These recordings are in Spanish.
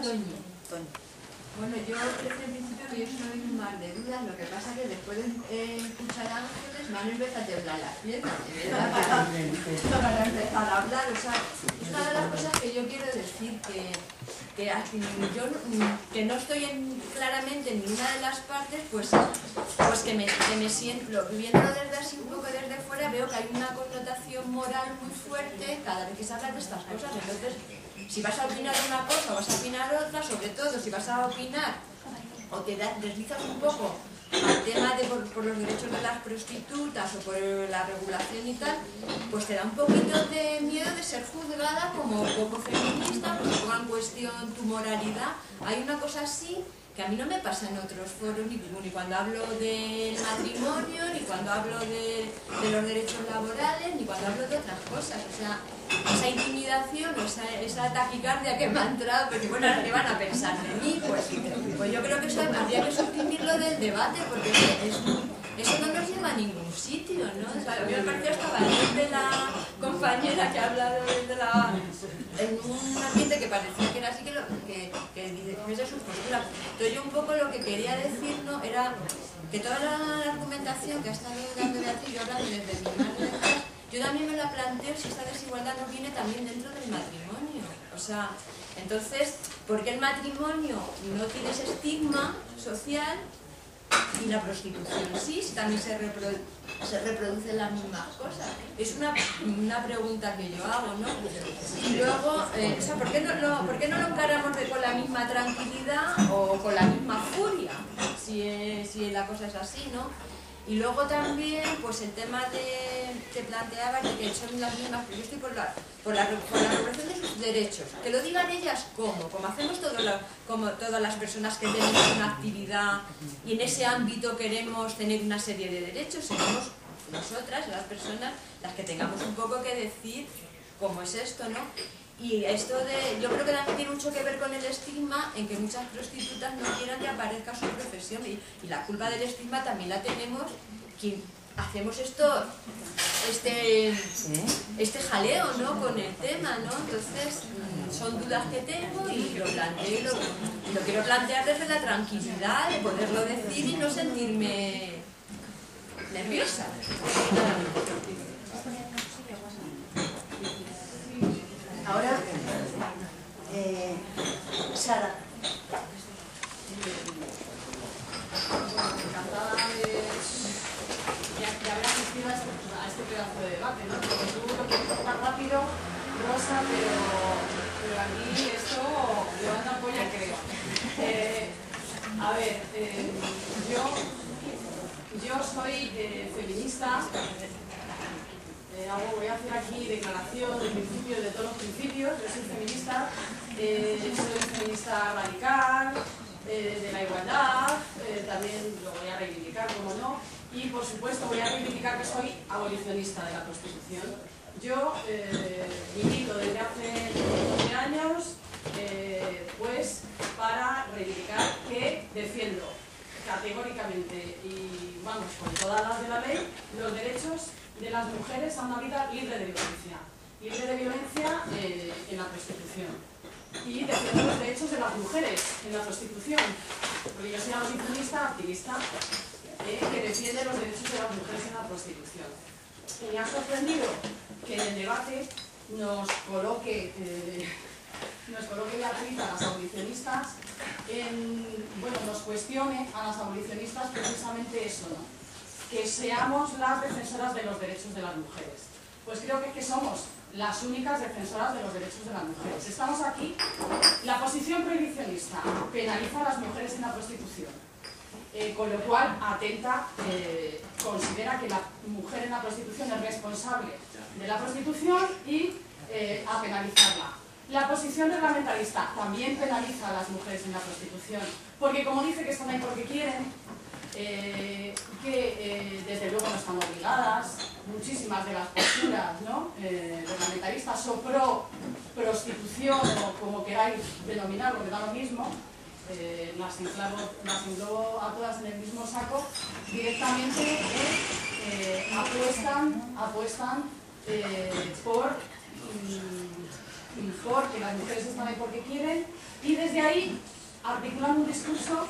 Toñi. Bueno, yo desde el principio que yo soy un mar de dudas, lo que pasa que después de escuchar a Ángeles me han empezado a temblar las piernas, de verdad, para empezar a hablar. O sea, es una de las cosas que yo quiero decir, que no estoy claramente en ninguna de las partes, pues que me siento, viéndolo desde así un poco desde fuera, veo que hay una connotación moral muy fuerte cada vez que se habla de estas cosas. Entonces, si vas a opinar una cosa o vas a opinar otra, sobre todo si vas a opinar o te deslizas un poco al tema de por los derechos de las prostitutas o por la regulación y tal, pues te da un poquito de miedo de ser juzgada como poco feminista, porque ponga en cuestión tu moralidad. Hay una cosa así que a mí no me pasa en otros foros, ni cuando hablo del matrimonio, ni cuando hablo de los derechos laborales, ni cuando hablo de otras cosas. O sea, esa intimidación, esa taquicardia que me ha entrado, porque bueno, ¿qué van a pensar de mí? Pues yo creo que eso habría que suprimirlo del debate, porque eso no nos lleva a ningún sitio, ¿no? O sea, a mí me pareció hasta valiente la compañera que ha hablado en un ambiente que parecía que era así, que dice su postura. Entonces yo un poco lo que quería decir, ¿no?, era que toda la argumentación que ha estado dando Beatriz, yo hablando desde mi madre, yo también me la planteo si esta desigualdad no viene también dentro del matrimonio. O sea, entonces, ¿por qué el matrimonio no tiene ese estigma social y la prostitución sí también se reproducen las mismas cosas? Es una pregunta que yo hago, ¿no? Y luego, o sea, ¿por qué no lo encaramos con la misma tranquilidad o con la misma furia? Si la cosa es así, ¿no? Y luego también, pues el tema que planteabas de que son las mismas, pero yo estoy por la regulación de sus derechos. Que lo digan ellas como hacemos como todas las personas que tenemos una actividad y en ese ámbito queremos tener una serie de derechos. Seremos nosotras, las personas, las que tengamos un poco que decir cómo es esto, ¿no? Y esto yo creo que también tiene mucho que ver con el estigma en que muchas prostitutas no quieran que aparezca su profesión, y la culpa del estigma también la tenemos quien hacemos este jaleo, ¿no?, con el tema, ¿no? Entonces son dudas que tengo y lo planteo y lo quiero plantear desde la tranquilidad de poderlo decir y no sentirme nerviosa. Ahora, Sara. Encantada de haber asistido a este pedazo de debate, ¿no? Porque tú lo quieres contar rápido, Rosa, pero a mí esto levanta polla, creo. A ver, yo soy feminista. Voy a hacer aquí declaración de principios, de todos los principios. Yo soy feminista radical, de la igualdad, también lo voy a reivindicar, como no, y por supuesto voy a reivindicar que soy abolicionista de la prostitución. Yo milito desde hace 12 años pues para reivindicar que defiendo categóricamente y vamos con todas las de la ley los derechos de las mujeres a una vida libre de violencia en la prostitución, y defiendo los derechos de las mujeres en la prostitución, porque yo soy abolicionista activista que defiende los derechos de las mujeres en la prostitución. Y me ha sorprendido que en el debate nos coloque Beatriz a las abolicionistas, nos cuestione a las abolicionistas precisamente eso, ¿no?, que seamos las defensoras de los derechos de las mujeres. Pues creo que somos las únicas defensoras de los derechos de las mujeres. Estamos aquí. La posición prohibicionista penaliza a las mujeres en la prostitución, con lo cual considera que la mujer en la prostitución es responsable de la prostitución y a penalizarla. La posición reglamentarista también penaliza a las mujeres en la prostitución, porque como dice que están ahí porque quieren, desde luego no están obligadas, muchísimas de las posturas, ¿no?, reglamentaristas o pro prostitución, o como queráis denominarlo, que da lo mismo, las englobo a todas en el mismo saco, directamente apuestan por porque las mujeres están ahí porque quieren, y desde ahí articulan un discurso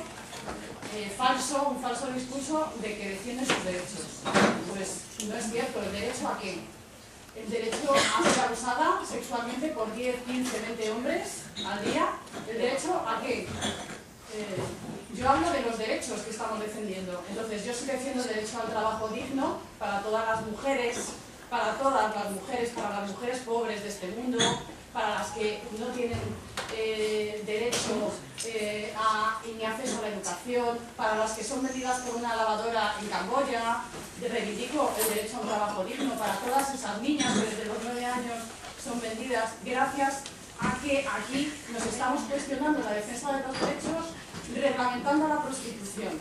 falso, un falso discurso de que defienden sus derechos. Pues no es cierto. ¿El derecho a qué? El derecho a ser abusada sexualmente por 10, 15, 20 hombres al día. ¿El derecho a qué? Yo hablo de los derechos que estamos defendiendo. Entonces, yo sí defiendo el derecho al trabajo digno para todas las mujeres, para las mujeres pobres de este mundo, para las que no tienen derecho ni acceso a la educación, para las que son vendidas por una lavadora en Camboya. Reivindico el derecho a un trabajo digno para todas esas niñas que desde los 9 años son vendidas, gracias a que aquí nos estamos cuestionando la defensa de los derechos, reglamentando la prostitución.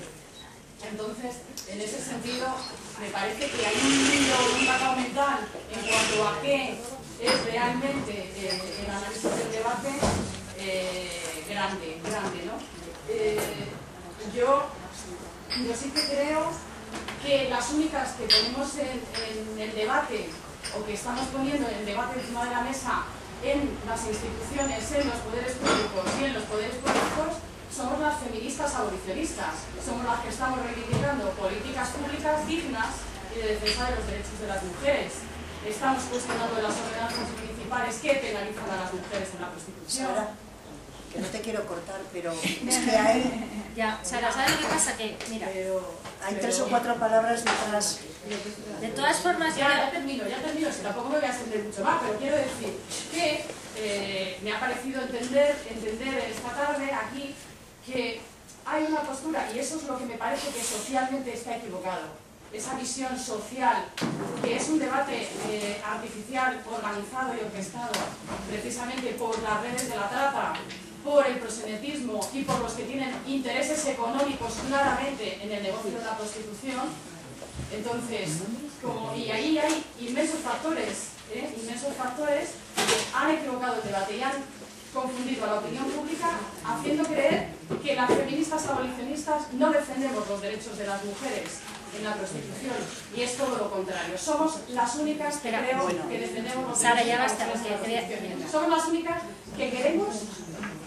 Entonces, en ese sentido, me parece que hay un hilo, un cacao mental en cuanto a qué es realmente el análisis del debate grande, ¿no? Yo sí que creo que las únicas que ponemos en el debate, o que estamos poniendo en el debate encima de la mesa en las instituciones, en los poderes públicos y en los poderes políticos, somos las feministas abolicionistas, somos las que estamos reivindicando políticas públicas dignas y de defensa de los derechos de las mujeres. Estamos cuestionando las ordenanzas municipales que penalizan a las mujeres en la prostitución. Sara, que no te quiero cortar, pero es que hay... Ya, Sara, ¿sabes lo que pasa? Que, mira, Hay 3 o 4 palabras detrás. de todas formas, Ya termino, si tampoco me voy a extender mucho más, pero quiero decir que me ha parecido entender esta tarde aquí que hay una postura, y eso es lo que me parece que socialmente está equivocado. Esa visión social, que es un debate artificial, organizado y orquestado precisamente por las redes de la trata, por el proxenetismo y por los que tienen intereses económicos claramente en el negocio de la prostitución. Entonces, y ahí hay inmensos factores que han equivocado el debate y han confundido a la opinión pública, haciendo creer que las feministas abolicionistas no defendemos los derechos de las mujeres en la prostitución, y es todo lo contrario. Somos las únicas que creo que defendemos los Sara, derechos ya de las basta, mujeres en la porque prostitución. Somos las únicas que queremos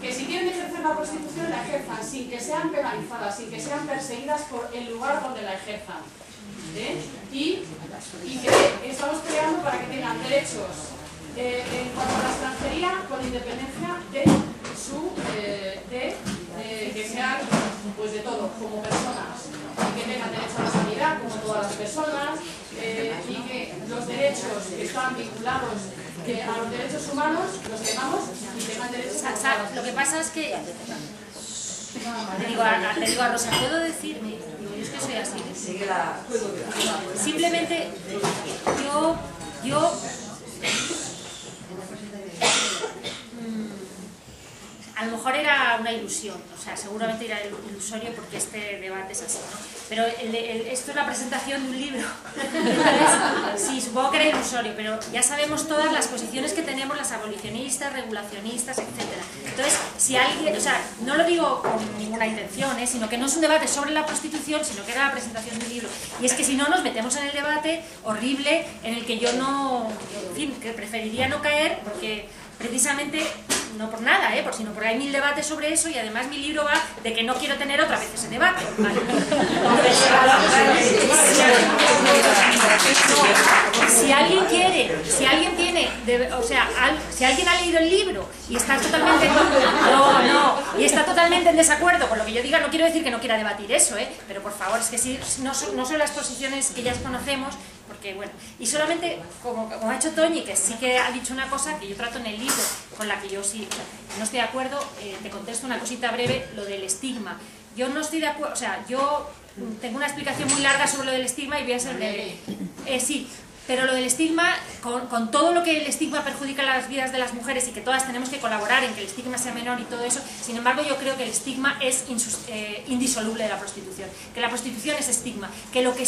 que si quieren ejercer la prostitución la ejerzan sin que sean penalizadas, sin que sean perseguidas por el lugar donde la ejerzan. Y que estamos peleando para que tengan derechos en cuanto a la extranjería con independencia de su que sean pues de todo, como personas, y que tengan derecho a la sanidad como todas las personas, y que los derechos que están vinculados a los derechos humanos los tengamos y tengan derechos a todas. lo que pasa es que te digo a Rosa, ¿puedo decirme? Yo es que soy así. Simplemente yo a lo mejor era una ilusión, o sea, seguramente era ilusorio porque este debate es así, ¿no? Pero esto es la presentación de un libro. Entonces, sí, supongo que era ilusorio, pero ya sabemos todas las posiciones que tenemos las abolicionistas, regulacionistas, etc. Entonces, si alguien, o sea, no lo digo con ninguna intención, sino que no es un debate sobre la prostitución, sino que era la presentación de un libro. Y es que si no, nos metemos en el debate horrible en el que yo no, en fin, que preferiría no caer, porque precisamente, no por nada, sino porque hay 1000 debates sobre eso, y además mi libro va de que no quiero tener otra vez ese debate, ¿vale? Si alguien quiere, si alguien tiene, si alguien ha leído el libro y está totalmente y está totalmente en desacuerdo con lo que yo diga, no quiero decir que no quiera debatir eso, pero por favor, es que si no son las posiciones que ya conocemos, porque bueno, y solamente como ha hecho Toñi, que sí que ha dicho una cosa que yo trato en el libro, con la que yo sí no estoy de acuerdo, te contesto una cosita breve, lo del estigma. Yo no estoy de acuerdo, o sea, yo tengo una explicación muy larga sobre lo del estigma y voy a ser breve. Sí, pero lo del estigma, con todo lo que el estigma perjudica las vidas de las mujeres y que todas tenemos que colaborar en que el estigma sea menor y todo eso, sin embargo yo creo que el estigma es indisoluble de la prostitución, que la prostitución es estigma, que lo que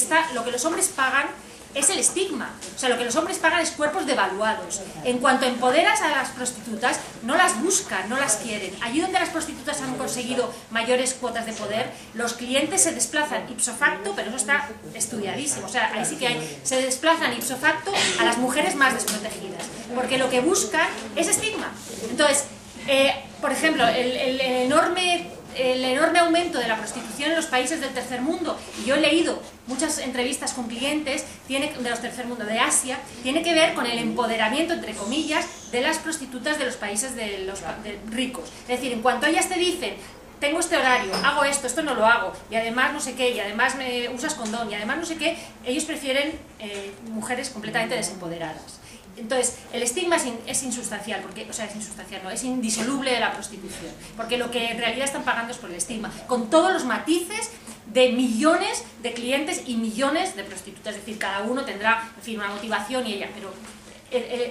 los hombres pagan es el estigma. O sea, lo que los hombres pagan es cuerpos devaluados. En cuanto empoderas a las prostitutas, no las buscan, no las quieren. Allí donde las prostitutas han conseguido mayores cuotas de poder, los clientes se desplazan ipso facto, pero eso está estudiadísimo. O sea, ahí sí que se desplazan ipso facto a las mujeres más desprotegidas. Porque lo que buscan es estigma. Entonces, por ejemplo, el enorme aumento de la prostitución en los países del tercer mundo, y yo he leído muchas entrevistas con clientes de los tercer mundo, de Asia, tiene que ver con el empoderamiento, entre comillas, de las prostitutas de los países de ricos. Es decir, en cuanto ellas te dicen, tengo este horario, hago esto, esto no lo hago, y además no sé qué, y además me usas condón, y además no sé qué, ellos prefieren mujeres completamente desempoderadas. Entonces, el estigma es insustancial, porque, o sea, es insustancial, no, es indisoluble de la prostitución, porque lo que en realidad están pagando es por el estigma, con todos los matices de millones de clientes y millones de prostitutas, es decir, cada uno tendrá, en fin, una motivación y ella, pero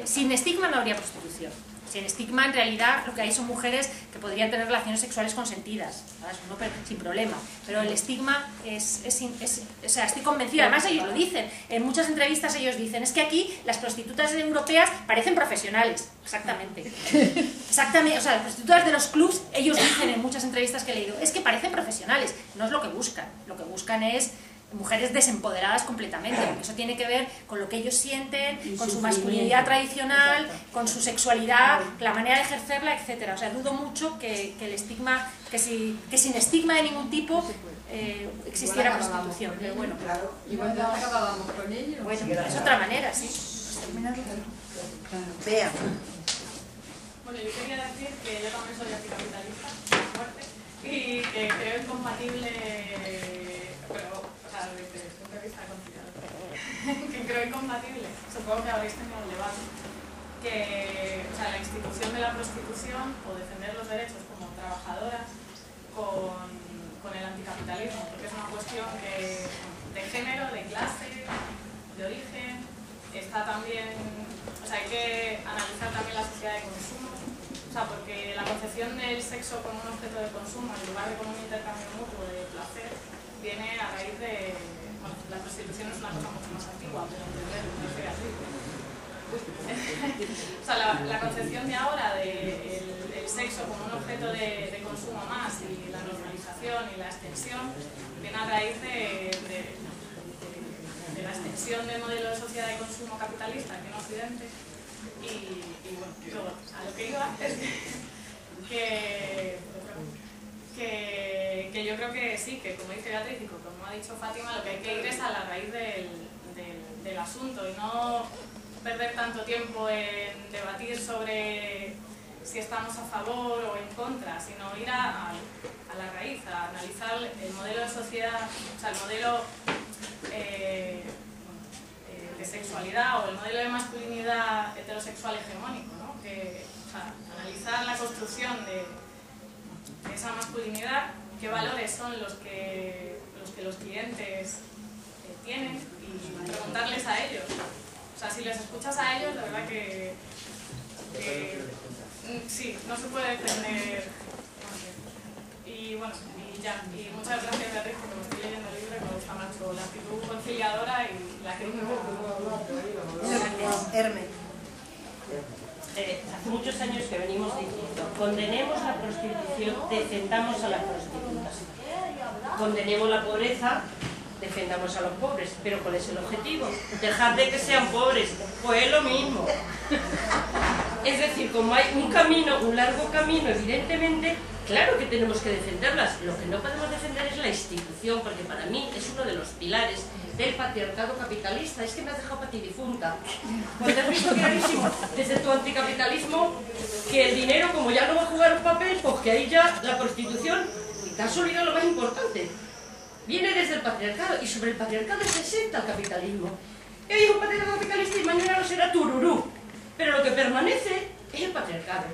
sin estigma no habría prostitución. Sin estigma, en realidad, lo que hay son mujeres que podrían tener relaciones sexuales consentidas, ¿sabes? No, sin problema. Pero el estigma o sea, estoy convencida, además ellos lo dicen, en muchas entrevistas ellos dicen, es que aquí las prostitutas europeas parecen profesionales, exactamente. Exactamente, o sea, las prostitutas de los clubs, ellos dicen en muchas entrevistas que he leído, es que parecen profesionales, no es lo que buscan es mujeres desempoderadas completamente, porque eso tiene que ver con lo que ellos sienten, con su masculinidad tradicional, con su sexualidad, la manera de ejercerla, etcétera. O sea, dudo mucho que el estigma, que sin estigma de ningún tipo existiera prostitución. Pero bueno, claro, igual no acabábamos con ello. Bueno, es otra manera, sí. Vea. Bueno, yo quería decir que yo también soy anticapitalista, fuerte, y que creo incompatible, pero desde el punto de vista conciliador, que creo incompatible, supongo que habréis tenido el debate, que o sea, la institución de la prostitución o defender los derechos como trabajadoras con el anticapitalismo, porque es una cuestión de género, de clase, de origen, está también, o sea, hay que analizar también la sociedad de consumo, o sea, porque la concepción del sexo como un objeto de consumo en lugar de como un intercambio mutuo de placer viene a raíz de... Bueno, la prostitución es una cosa mucho más antigua, pero entender, no soy así. O sea, la concepción de ahora del sexo como un objeto de consumo más y la normalización y la extensión viene a raíz de la extensión del modelo de sociedad de consumo capitalista aquí en Occidente. Y bueno, luego, a lo que iba es que yo creo que sí, que como dice Beatriz y como ha dicho Fátima, lo que hay que ir es a la raíz del asunto y no perder tanto tiempo en debatir sobre si estamos a favor o en contra, sino ir a la raíz, a analizar el modelo de sociedad, o sea, el modelo de sexualidad o el modelo de masculinidad heterosexual hegemónico, ¿no? O sea, analizar la construcción de esa masculinidad, qué valores son los que los clientes tienen y preguntarles a ellos. O sea, si les escuchas a ellos, de verdad que sí, no se puede defender. Y bueno, y ya. Y muchas gracias, Beatriz, porque me estoy leyendo el libro y me gusta mucho la actitud conciliadora y la crítica. Herme. Hace muchos años que venimos diciendo, condenemos la prostitución, defendamos a las prostitutas. Condenemos la pobreza, defendamos a los pobres. ¿Pero cuál es el objetivo? Dejar de que sean pobres. Pues es lo mismo. Es decir, como hay un largo camino, evidentemente, claro que tenemos que defenderlas. Lo que no podemos defender es la institución, porque para mí es uno de los pilares del patriarcado capitalista. Es que me has dejado patidifunta. Cuando has visto clarísimo desde tu anticapitalismo que el dinero, como ya no va a jugar un papel, pues que ahí ya la prostitución, y te has olvidado lo más importante, viene desde el patriarcado, y sobre el patriarcado se sienta el capitalismo. Hoy es un patriarcado capitalista y mañana lo será tururú, pero lo que permanece es el patriarcado.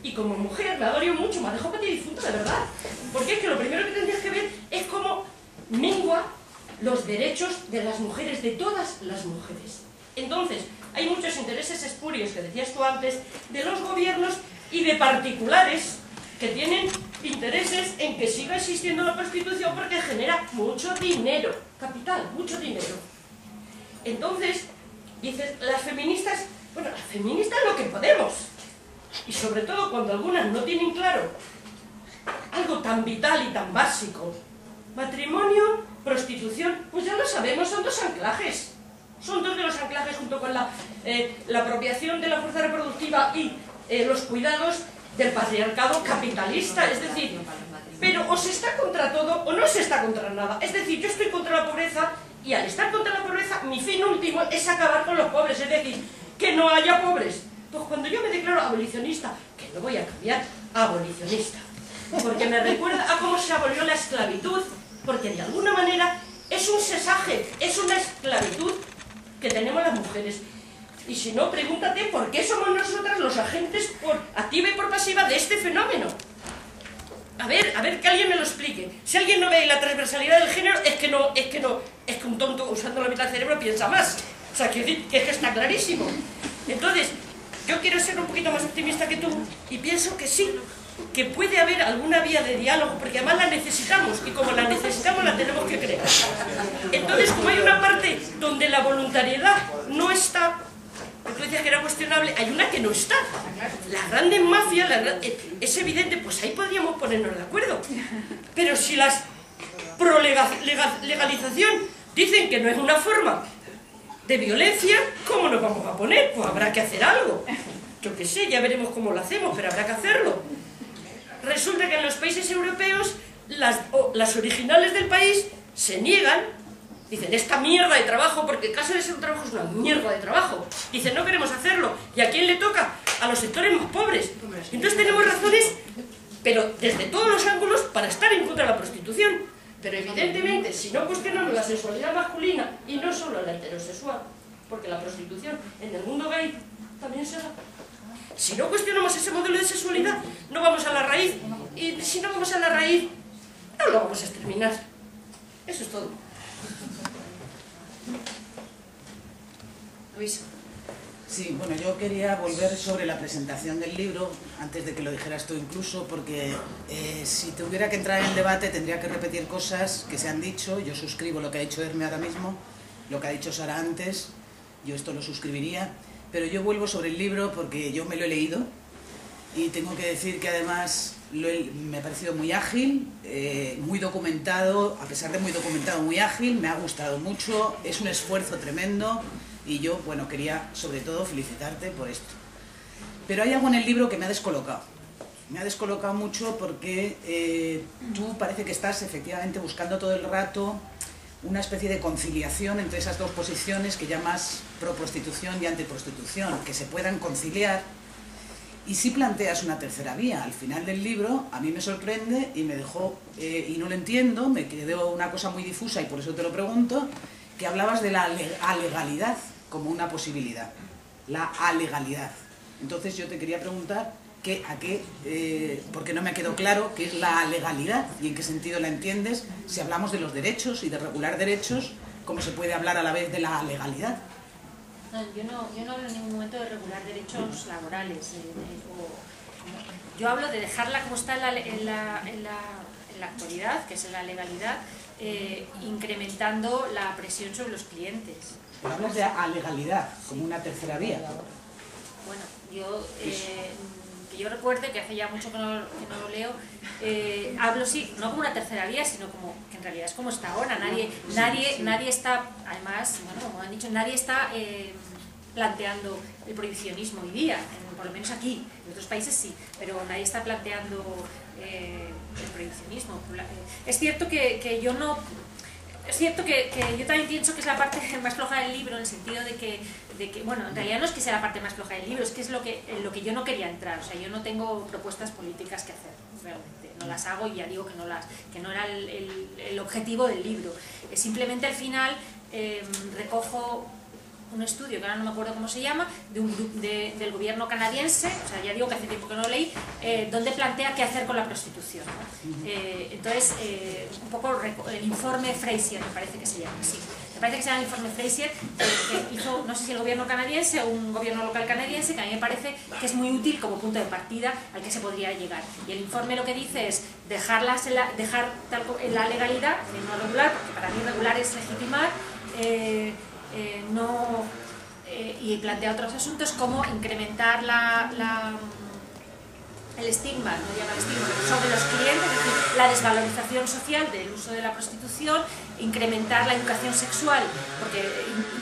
Y como mujer me adoro mucho, me dejo patidifunta, de verdad, porque es que lo primero que tendrías que ver es cómo mengua los derechos de las mujeres, de todas las mujeres. Entonces, hay muchos intereses espurios, que decías tú antes, de los gobiernos y de particulares que tienen intereses en que siga existiendo la prostitución porque genera mucho dinero, capital, mucho dinero. Entonces, dices, las feministas, bueno, las feministas lo que podemos. Y sobre todo cuando algunas no tienen claro algo tan vital y tan básico. Matrimonio, prostitución, pues ya lo sabemos, son dos anclajes. Son dos de los anclajes junto con la apropiación de la fuerza reproductiva y los cuidados del patriarcado capitalista. Es decir, pero o se está contra todo o no se está contra nada. Es decir, yo estoy contra la pobreza y al estar contra la pobreza mi fin último es acabar con los pobres, es decir, que no haya pobres. Pues cuando yo me declaro abolicionista, que no voy a cambiar a abolicionista, porque me recuerda a cómo se abolió la esclavitud, porque de alguna manera es un sesaje, es una esclavitud que tenemos las mujeres. Y si no, pregúntate por qué somos nosotras los agentes por activa y por pasiva de este fenómeno. A ver, que alguien me lo explique. Si alguien no ve la transversalidad del género, es que un tonto usando la mitad del cerebro piensa más. O sea, quiero decir que es que está clarísimo. Entonces, yo quiero ser un poquito más optimista que tú y pienso que sí, que puede haber alguna vía de diálogo, porque además la necesitamos, y como la necesitamos la tenemos que crear. Entonces, como hay una parte donde la voluntariedad no está, tú decías que era cuestionable, hay una que no está. Las grandes mafias, es evidente, pues ahí podríamos ponernos de acuerdo. Pero si las pro-legalización dicen que no es una forma de violencia, ¿cómo nos vamos a poner? Pues habrá que hacer algo. Yo qué sé, ya veremos cómo lo hacemos, pero habrá que hacerlo. Resulta que en los países europeos, las originales del país se niegan, dicen, esta mierda de trabajo, porque el caso de ser un trabajo es una mierda de trabajo. Dicen, no queremos hacerlo. ¿Y a quién le toca? A los sectores más pobres. Entonces tenemos razones, pero desde todos los ángulos, para estar en contra de la prostitución. Pero evidentemente, si no cuestionamos la sexualidad masculina, y no solo la heterosexual, porque la prostitución en el mundo gay también se da. Si no cuestionamos ese modelo de sexualidad, no vamos a la raíz. Y si no vamos a la raíz, no lo vamos a exterminar. Eso es todo. Luis. Sí, bueno, yo quería volver sobre la presentación del libro, antes de que lo dijeras tú incluso, porque si tuviera que entrar en el debate tendría que repetir cosas que se han dicho. Yo suscribo lo que ha dicho Herme ahora mismo, lo que ha dicho Sara antes, yo esto lo suscribiría, pero yo vuelvo sobre el libro porque yo me lo he leído y tengo que decir que además me ha parecido muy ágil, muy documentado, a pesar de muy documentado, muy ágil, me ha gustado mucho, es un esfuerzo tremendo. Y yo, bueno, quería sobre todo felicitarte por esto. Pero hay algo en el libro que me ha descolocado. Me ha descolocado mucho porque tú parece que estás efectivamente buscando todo el rato una especie de conciliación entre esas dos posiciones que llamas pro-prostitución y antiprostitución, que se puedan conciliar. Y si planteas una tercera vía. Al final del libro a mí me sorprende y me dejó, y no lo entiendo, me quedó una cosa muy difusa y por eso te lo pregunto, que hablabas de la alegalidad como una posibilidad, la alegalidad. Entonces yo te quería preguntar porque no me quedó claro qué es la legalidad y en qué sentido la entiendes, si hablamos de los derechos y de regular derechos, ¿cómo se puede hablar a la vez de la legalidad? No, yo no hablo en ningún momento de regular derechos laborales. Yo hablo de dejarla como está en la actualidad, que es la legalidad, incrementando la presión sobre los clientes. Pero hablas de alegalidad, como una tercera vía. Bueno, que yo recuerde, que hace ya mucho que no lo leo, hablo sí, no como una tercera vía, sino como que en realidad es como está ahora. Nadie está, además, bueno, como han dicho, nadie está planteando el prohibicionismo hoy día, por lo menos aquí, en otros países sí, pero nadie está planteando el prohibicionismo. Es cierto que yo no... Es cierto que yo también pienso que es la parte más floja del libro, en el sentido de que, bueno, en realidad no es que sea la parte más floja del libro, es que es lo que yo no quería entrar. O sea, yo no tengo propuestas políticas que hacer, realmente. No las hago y ya digo que no era el objetivo del libro. Simplemente al final recojo un estudio, que ahora no me acuerdo cómo se llama, de un grupo del gobierno canadiense, o sea, ya digo que hace tiempo que no lo leí, donde plantea qué hacer con la prostitución, ¿no? Entonces, un poco el informe Fraser, me parece que se llama, sí. Me parece que se llama el informe Fraser, que hizo, no sé si el gobierno canadiense o un gobierno local canadiense, que a mí me parece que es muy útil como punto de partida al que se podría llegar. Y el informe lo que dice es dejar la legalidad, no regular, porque para mí regular es legitimar, y plantea otros asuntos como incrementar el estigma, no llama el estigma, sobre los clientes, es decir, la desvalorización social del uso de la prostitución, incrementar la educación sexual, porque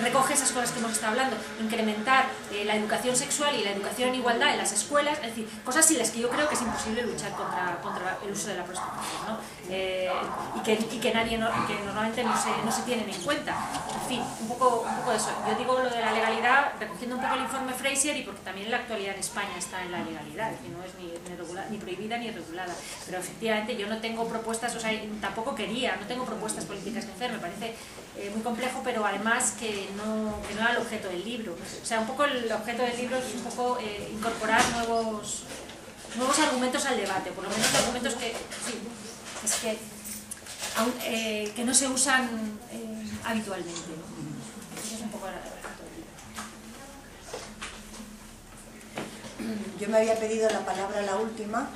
recoge esas cosas que hemos estado hablando, incrementar la educación sexual y la educación en igualdad en las escuelas, es decir, cosas sin las que yo creo que es imposible luchar contra el uso de la prostitución, ¿no? Y que normalmente no se tienen en cuenta. En fin, un poco de eso. Yo digo lo de la legalidad, recogiendo un poco el informe Fraser, y porque también en la actualidad en España está en la legalidad, es decir, no es ni prohibida ni regulada, pero efectivamente yo no tengo propuestas, o sea, tampoco no tengo propuestas políticas de hacer, me parece muy complejo, pero además que no era el objeto del libro. O sea, un poco el objeto del libro es un poco incorporar nuevos argumentos al debate, por lo menos argumentos que no se usan habitualmente, ¿no? Eso es un poco el objeto del libro. Yo me había pedido la palabra la última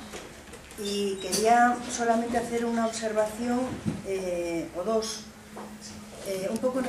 y quería solamente hacer una observación o dos, un poco en